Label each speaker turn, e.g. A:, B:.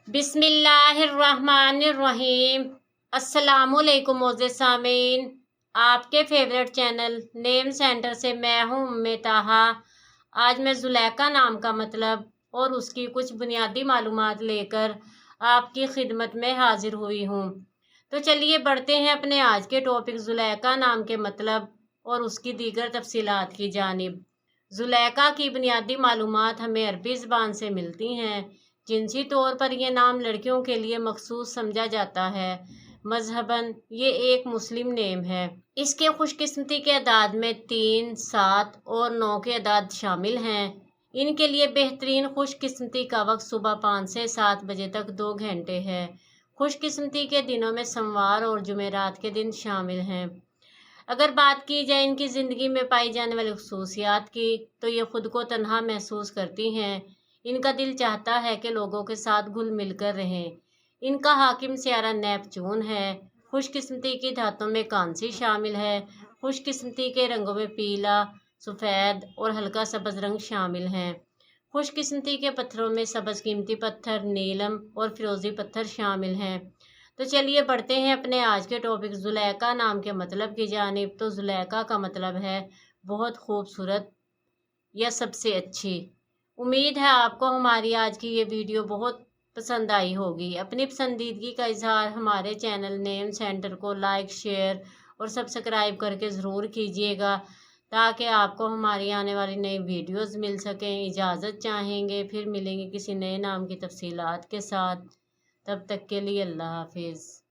A: बिस्मिल्लाहिर्रहमानिर्रहीम। अस्सलामुअलैकुम मोअज़्ज़िज़ सामीन, आपके फेवरेट चैनल नेम सेंटर से मैं हूँ उम्मे ताहा। आज मैं ज़ुलेखा नाम का मतलब और उसकी कुछ बुनियादी मालूमात लेकर आपकी खिदमत में हाजिर हुई हूँ। तो चलिए बढ़ते हैं अपने आज के टॉपिक ज़ुलेखा नाम के मतलब और उसकी दीगर तफसीलात की जानिब। ज़ुलेखा की बुनियादी मालूमात हमें अरबी ज़बान से मिलती हैं। जिनसी तौर पर यह नाम लड़कियों के लिए मखसूस समझा जाता है। मजहबन ये एक मुस्लिम नेम है। इसके खुशकिस्मती के अदाद में 3, 7 और 9 के अदाद शामिल हैं। इनके लिए बेहतरीन खुशकिस्मती का वक्त सुबह 5 से 7 बजे तक 2 घंटे है। खुशकिस्मती के दिनों में सोमवार और जुमेरात के दिन शामिल हैं। अगर बात की जाए इनकी ज़िंदगी में पाई जाने वाली खसूसियात की, तो ये खुद को तन्हा महसूस करती हैं। इनका दिल चाहता है कि लोगों के साथ घुल मिलकर रहें। इनका हाकिम सियारा नेपच्यून है। खुशकिस्मती की धातों में कांसी शामिल है। खुशकिस्मती के रंगों में पीला, सफ़ेद और हल्का सब्ज़ रंग शामिल हैं। खुशकिस्मती के पत्थरों में सब्ज़ कीमती पत्थर, नीलम और फिरोज़ी पत्थर शामिल हैं। तो चलिए बढ़ते हैं अपने आज के टॉपिक ज़ुलेखा नाम के मतलब की जानिब। तो ज़ुलेखा का मतलब है बहुत खूबसूरत या सबसे अच्छी। उम्मीद है आपको हमारी आज की ये वीडियो बहुत पसंद आई होगी। अपनी पसंदीदगी का इजहार हमारे चैनल नेम सेंटर को लाइक, शेयर और सब्सक्राइब करके ज़रूर कीजिएगा, ताकि आपको हमारी आने वाली नई वीडियोस मिल सकें। इजाज़त चाहेंगे, फिर मिलेंगे किसी नए नाम की तफसीलात के साथ। तब तक के लिए अल्लाह हाफिज़।